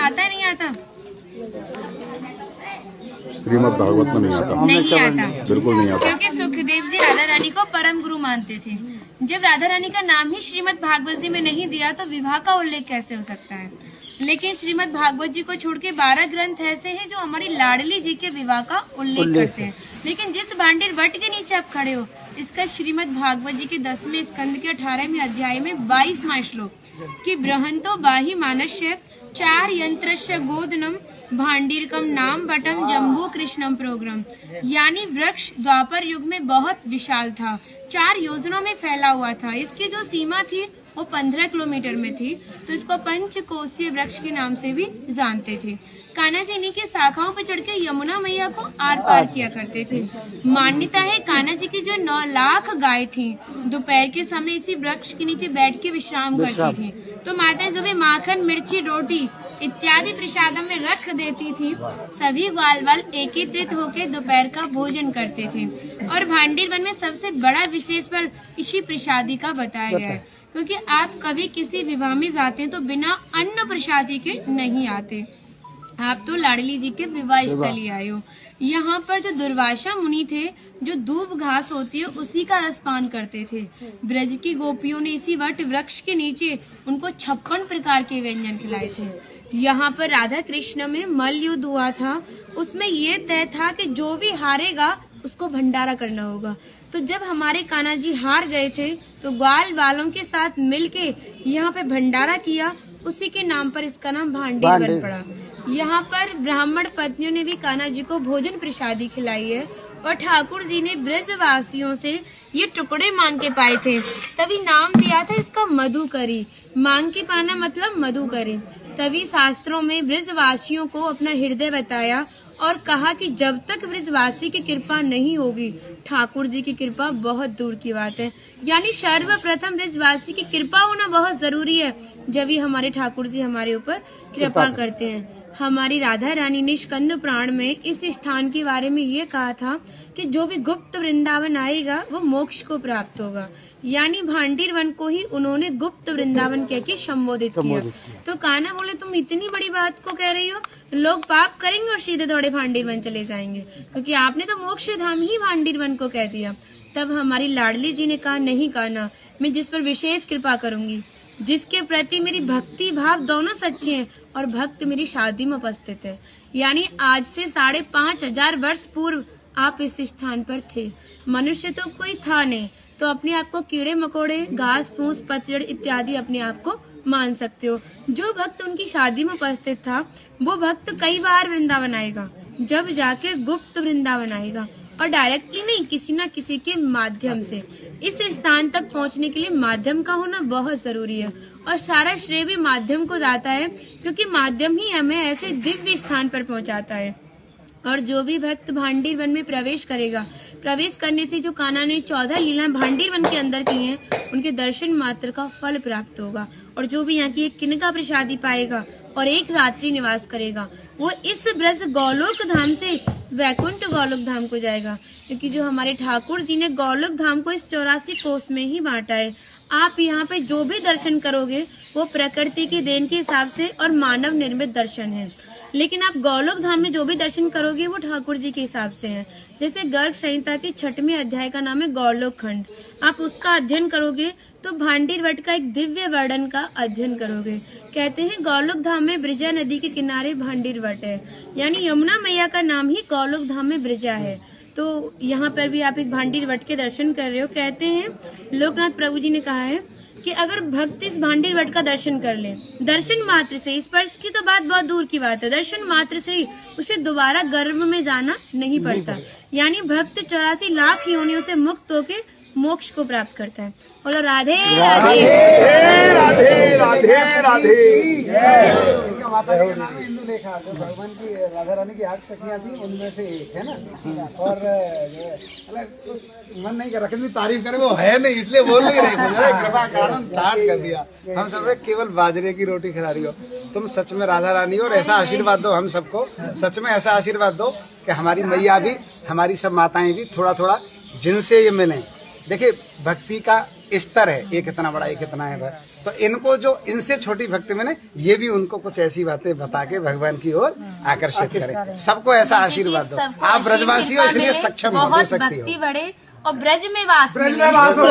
आता है नहीं आता? श्रीमद् भागवत में नहीं आता। नहीं आता, बिल्कुल नहीं आता। क्योंकि सुखदेव जी राधा रानी को परम गुरु मानते थे। जब राधा रानी का नाम ही श्रीमद् भागवत जी में नहीं दिया तो विवाह का उल्लेख कैसे हो सकता है? लेकिन श्रीमद् भागवत जी को छोड़ के 12 ग्रंथ ऐसे हैं जो हमारी लाडली जी के विवाह का उल्लेख करते हैं। लेकिन जिस भांडीर वट के नीचे आप खड़े हो, इसका श्रीमद् भागवत जी के 10वें स्कंद के 18वें अध्याय में 22वां श्लोक कि बृहंतो बाहि मानस्य 4 यंत्रस्य गोदनम भांडीरकम नाम बटम जम्बू कृष्णम प्रोग्राम, यानी वृक्ष द्वापर युग में बहुत विशाल था, 4 योजनों में फैला हुआ था। इसकी जो सीमा थी वो 15 किलोमीटर में थी, तो इसको पंचकोशीय वृक्ष के नाम से भी जानते थे। कान्हा जी इन्हीं की शाखाओं पर चढ़ के यमुना मैया को आर पार किया करते थे। मान्यता है कान्हा जी की जो 9 लाख गाय थी, दोपहर के समय इसी वृक्ष के नीचे बैठ के विश्राम करती थी। तो माताएं जो भी माखन, मिर्ची, रोटी इत्यादि प्रसादों में रख देती थी, सभी ग्वाल वाल एकत्रित होकर दोपहर का भोजन करते थे। और भांडीर वन में सबसे बड़ा विशेष पर इसी प्रसादी का बताया गया है, क्योंकि आप कभी किसी विवाह में जाते हैं तो बिना अन्न प्रसादी के नहीं आते। आप तो लाडली जी के विवाह स्थली आए हो। यहाँ पर जो दुर्वासा मुनि थे, जो दूब घास होती है उसी का रसपान करते थे। ब्रज की गोपियों ने इसी वट वृक्ष के नीचे उनको 56 प्रकार के व्यंजन खिलाए थे। यहाँ पर राधा कृष्ण में मल्ल युद्ध हुआ था, उसमें ये तय था कि जो भी हारेगा उसको भंडारा करना होगा। तो जब हमारे कान्हा जी हार गए थे तो ग्वाल वालों के साथ मिलके यहाँ पे भंडारा किया, उसी के नाम पर इसका नाम भांडीर वन पड़ा। यहाँ पर ब्राह्मण पत्नियों ने भी कान्हा जी को भोजन प्रसादी खिलाई है और ठाकुर जी ने ब्रजवासियों से ये टुकड़े मांग के पाए थे, तभी नाम दिया था इसका मधुकरी। मांग के पाना मतलब मधुकरी। तभी शास्त्रों में ब्रजवासियों को अपना हृदय बताया और कहा कि जब तक ब्रजवासी की कृपा नहीं होगी, ठाकुर जी की कृपा बहुत दूर की बात है। यानी सर्वप्रथम ब्रजवासी की कृपा होना बहुत जरूरी है, जब ही हमारे ठाकुर जी हमारे ऊपर कृपा करते हैं। हमारी राधा रानी ने स्कंद पुराण में इस स्थान के बारे में ये कहा था कि जो भी गुप्त वृंदावन आएगा वो मोक्ष को प्राप्त होगा। यानी भांडीर वन को ही उन्होंने गुप्त वृंदावन कह के संबोधित किया। तो कान्हा बोले तुम इतनी बड़ी बात को कह रही हो, लोग पाप करेंगे और सीधे दौड़े भांडीर वन चले जाएंगे, क्योंकि आपने तो मोक्ष धाम ही भांडीर वन को कह दिया। तब हमारी लाडली जी ने कहा नहीं कान्हा, मैं जिस पर विशेष कृपा करूंगी, जिसके प्रति मेरी भक्ति भाव दोनों सच्चे हैं और भक्त मेरी शादी में उपस्थित है। यानी आज से 5,500 वर्ष पूर्व आप इस स्थान पर थे। मनुष्य तो कोई था नहीं, तो अपने आप को कीड़े मकोड़े, घास फूस, पतझड़ इत्यादि अपने आप को मान सकते हो। जो भक्त उनकी शादी में उपस्थित था वो भक्त कई बार वृंदावन आएगा, जब जाके गुप्त वृंदावन आएगा और डायरेक्टली नहीं, किसी न किसी के माध्यम से। इस स्थान तक पहुंचने के लिए माध्यम का होना बहुत जरूरी है और सारा श्रेय भी माध्यम को जाता है, क्योंकि माध्यम ही हमें ऐसे दिव्य स्थान पर पहुंचाता है। और जो भी भक्त भांडीर वन में प्रवेश करेगा, प्रवेश करने से जो कान्हा ने 14 लीला भांडीर वन के अंदर की हैं, उनके दर्शन मात्र का फल प्राप्त होगा। और जो भी यहाँ की एक किनका प्रसादी पाएगा और एक रात्रि निवास करेगा, वो इस ब्रज गौलोक धाम से वैकुंठ गौलोक धाम को जाएगा, क्योंकि जो हमारे ठाकुर जी ने गौलोक धाम को इस 84 कोस में ही बांटा है। आप यहाँ पे जो भी दर्शन करोगे वो प्रकृति की देन के हिसाब से और मानव निर्मित दर्शन है, लेकिन आप गौलोक धाम में जो भी दर्शन करोगे वो ठाकुर जी के हिसाब से है। जैसे गर्ग संहिता के 6वें अध्याय का नाम है गौलोक खंड, आप उसका अध्ययन करोगे तो भांडीर वट का एक दिव्य वर्णन का अध्ययन करोगे। कहते हैं गौलोक धाम में ब्रिजा नदी के किनारे भांडीर वट है, यानी यमुना मैया का नाम ही गौलोक धाम में ब्रिजा है। तो यहाँ पर भी आप एक भांडीर वट के दर्शन कर रहे हो। कहते हैं लोकनाथ प्रभु जी ने कहा है कि अगर भक्त इस भांडीर वट का दर्शन कर ले, दर्शन मात्र से, स्पर्श की तो बात बहुत दूर की बात है, दर्शन मात्र से ही उसे दोबारा गर्भ में जाना नहीं पड़ता। यानी भक्त 84 लाख योनियों से मुक्त होके मोक्ष को प्राप्त करता है। बोलो राधे राधे राधे राधे राधे। माता जी का नाम है इंदु लेखा, तो भगवान की राधा रानी की 8 सखियां थी, उनमें से एक है ना। और मन नहीं कर रहा कितनी तारीफ करे, वो है नहीं इसलिए बोल नहीं रहे, कृपा कारण स्टार्ट कर दिया। हम सब केवल बाजरे की रोटी खिला रही हो, तुम सच में राधा रानी हो। और ऐसा आशीर्वाद दो हम सबको, सच में ऐसा आशीर्वाद दो कि हमारी मैया भी, हमारी सब माताएं भी थोड़ा थोड़ा जिनसे ये मिलें। देखिए भक्ति का स्तर है, एक इतना बड़ा एक इतना है। तो इनको जो इनसे छोटी भक्ति में ये भी उनको कुछ ऐसी बातें बता के भगवान की ओर आकर्षित करें। सबको ऐसा आशीर्वाद दो। आप ब्रजवासी हो इसलिए सक्षम हो, दे सकती हो। बढ़े और ब्रज में वास ब्रज में वास हो।